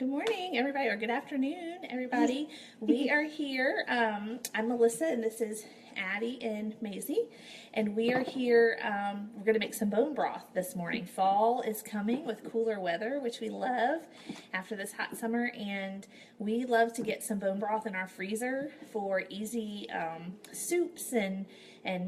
Good morning, everybody, or good afternoon, everybody. We are here. I'm Melissa, and this is Addie and Maisie, and we are here. We're going to make some bone broth this morning. Fall is coming with cooler weather, which we love after this hot summer, and we love to get some bone broth in our freezer for easy soups and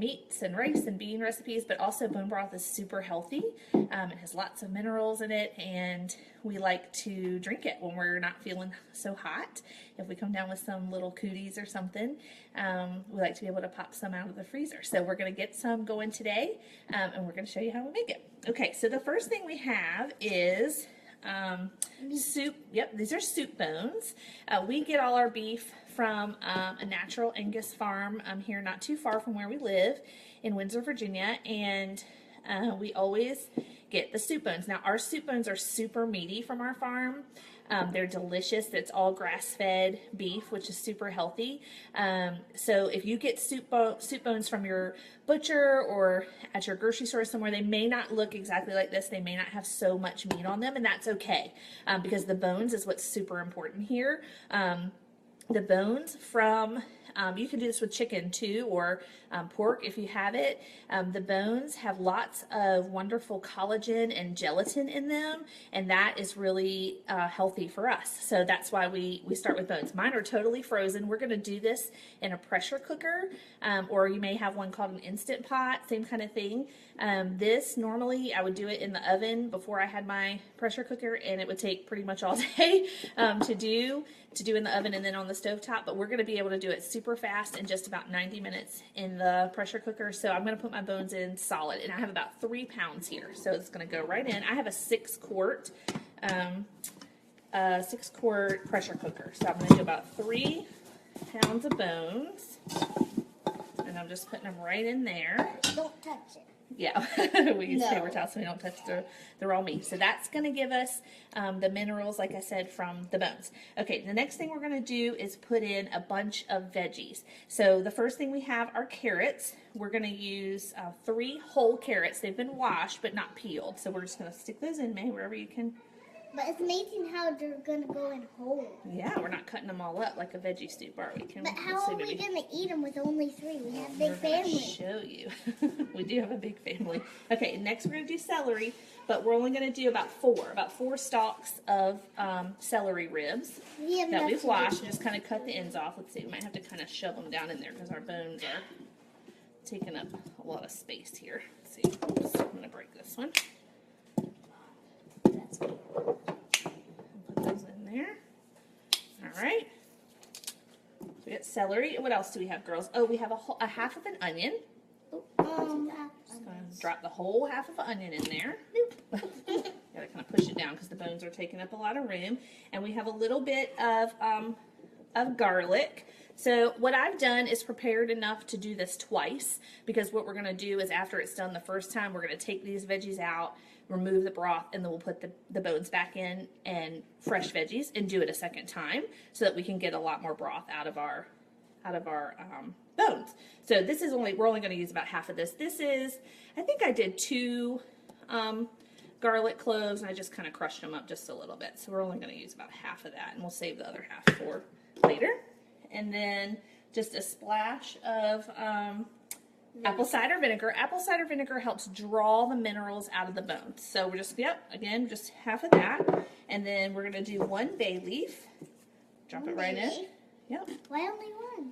meats and rice and bean recipes, but also bone broth is super healthy. It has lots of minerals in it, and we like to drink it when we're not feeling so hot. If we come down with some little cooties or something, we like to be able to pop some out of the freezer. So we're going to get some going today, and we're going to show you how we make it. Okay, so the first thing we have is soup. Yep, these are soup bones. We get all our beef from a natural Angus farm here not too far from where we live in Windsor, Virginia, and we always get the soup bones. Now, our soup bones are super meaty from our farm. They're delicious. It's all grass-fed beef, which is super healthy. So if you get soup bones from your butcher or at your grocery store somewhere, they may not look exactly like this. They may not have so much meat on them, and that's okay because the bones is what's super important here. The bones from, you can do this with chicken too, or pork if you have it. The bones have lots of wonderful collagen and gelatin in them, and that is really healthy for us. So that's why we start with bones. Mine are totally frozen. We're going to do this in a pressure cooker, or you may have one called an Instant Pot, same kind of thing. This normally I would do it in the oven before I had my pressure cooker, and it would take pretty much all day to do in the oven and then on the stovetop, but we're going to be able to do it super fast in just about 90 minutes in the pressure cooker. So I'm going to put my bones in solid, and I have about 3 pounds here, so it's going to go right in. I have a 6-quart pressure cooker, so I'm going to do about 3 pounds of bones, and I'm just putting them right in there. Don't touch it. Yeah, we use paper towels so we don't touch the raw meat. So that's going to give us the minerals, like I said, from the bones. Okay, the next thing we're going to do is put in a bunch of veggies. So the first thing we have are carrots. We're going to use 3 whole carrots. They've been washed but not peeled. So we're just going to stick those in, May, wherever you can. But it's amazing how they're going to go in whole. Yeah, we're not cutting them all up like a veggie soup, are we? But how are we going to eat them with only 3? We have a big family. Show you. We do have a big family. Okay, next we're going to do celery, but we're only going to do about 4 stalks of celery ribs that we've washed and just kind of cut the ends off. Let's see, we might have to kind of shove them down in there because our bones are taking up a lot of space here. Let's see, oops, I'm going to break this one. That's good. Put those in there. All right. So we got celery. What else do we have, girls? Oh, we have a half of an onion. Just going to drop the whole half of an onion in there. Gotta kind of push it down because the bones are taking up a lot of room. And we have a little bit of garlic. So what I've done is prepared enough to do this twice, because what we're going to do is after it's done the first time, we're going to take these veggies out, remove the broth, and then we'll put the bones back in and fresh veggies and do it a second time so that we can get a lot more broth out of our bones. So this is we're only going to use about half of this. This is, I think I did 2 garlic cloves, and I just kind of crushed them up just a little bit. So we're only going to use about half of that, and we'll save the other half for later. And then just a splash of apple cider vinegar. Apple cider vinegar helps draw the minerals out of the bones. So we're just, again, just half of that. And then we're going to do 1 bay leaf. Drop it right in. Yep. Why only 1?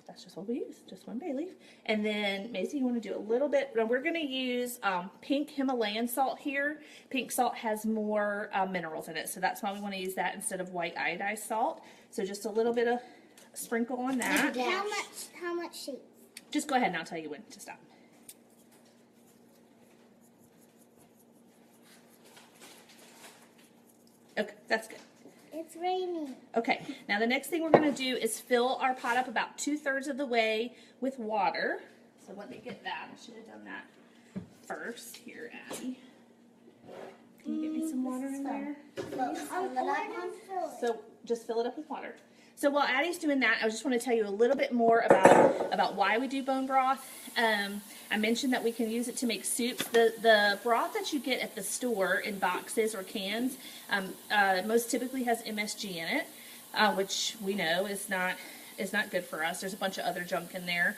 That's just what we use, just 1 bay leaf. And then, Maisie, you want to do a little bit. Now we're going to use pink Himalayan salt here. Pink salt has more minerals in it, so that's why we want to use that instead of white iodized salt. So just a little bit of sprinkle on that. How much sheets? Just go ahead and I'll tell you when to stop. Okay, that's good. It's raining. Okay, now the next thing we're going to do is fill our pot up about 2/3 of the way with water. So let me get that. I should have done that first. Here, Addie. Can you get me some water in there? So just fill it up with water. So while Addie's doing that, I just want to tell you a little bit more about why we do bone broth. I mentioned that we can use it to make soups. The broth that you get at the store in boxes or cans most typically has MSG in it, which we know is not good for us. There's a bunch of other junk in there.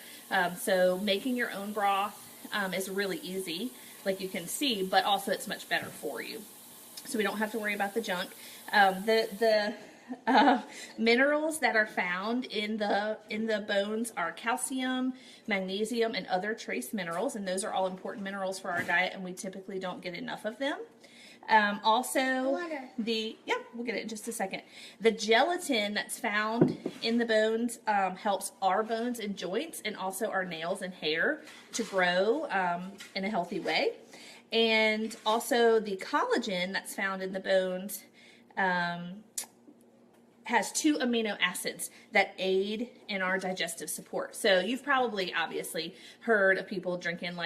So making your own broth is really easy, like you can see, but also it's much better for you. So we don't have to worry about the junk. The minerals that are found in the bones are calcium, magnesium, and other trace minerals, and those are all important minerals for our diet, and we typically don't get enough of them. Also, we'll get it in just a second. The gelatin that's found in the bones helps our bones and joints, and also our nails and hair to grow in a healthy way. And also the collagen that's found in the bones has 2 amino acids that aid in our digestive support. So you've probably obviously heard of people drinking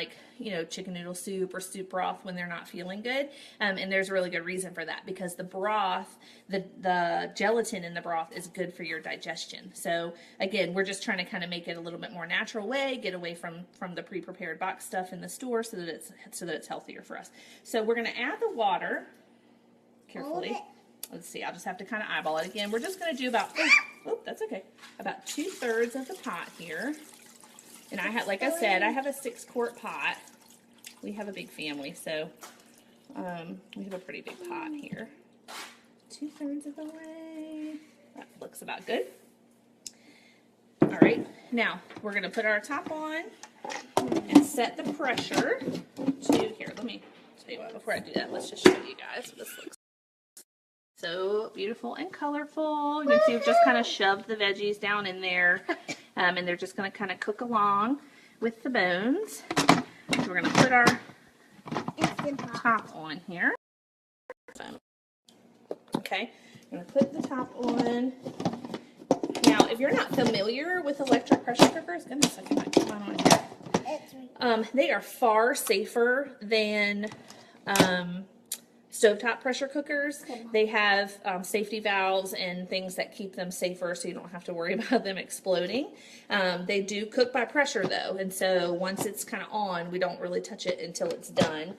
chicken noodle soup or soup broth when they're not feeling good. And there's a really good reason for that, because the broth, the gelatin in the broth is good for your digestion. So again, we're just trying to kind of make it a little bit more natural way, get away from the pre-prepared box stuff in the store so that it's healthier for us. So we're going to add the water carefully. Let's see, I'll just have to kind of eyeball it again. We're just going to do about, that's okay, about 2/3 of the pot here. And I have, like I said, I have a 6-quart pot. We have a big family, so we have a pretty big pot here. 2/3 of the way. That looks about good. All right, now we're going to put our top on and set the pressure to, here, let me tell you what, before I do that, let's just show you guys what this looks like. So beautiful and colorful. You can see we've just kind of shoved the veggies down in there, and they're just going to kind of cook along with the bones. So we're going to put our top on here. Okay, I'm going to put the top on. Now, if you're not familiar with electric pressure cookers, goodness, I cannot get mine on here. They are far safer than stovetop pressure cookers. They have safety valves and things that keep them safer, so you don't have to worry about them exploding. They do cook by pressure though, and so once it's kind of on, we don't really touch it until it's done,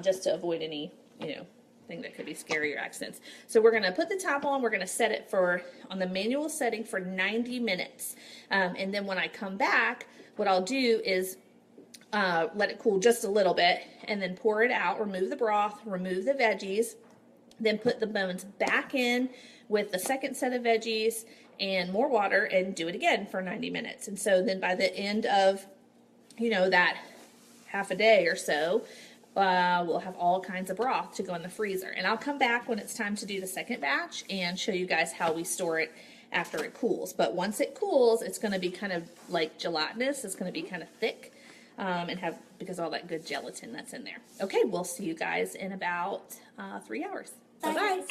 just to avoid any thing that could be scary or accidents. So we're going to put the top on. We're going to set it on the manual setting for 90 minutes, and then when I come back, what I'll do is let it cool just a little bit, and then pour it out, remove the broth, remove the veggies, then put the bones back in with the second set of veggies and more water, and do it again for 90 minutes. And so then by the end of, that half a day or so, we'll have all kinds of broth to go in the freezer. And I'll come back when it's time to do the second batch and show you guys how we store it after it cools. But once it cools, it's going to be kind of like gelatinous. It's going to be kind of thick. Because of all that good gelatin that's in there. Okay, we'll see you guys in about 3 hours. Bye-bye.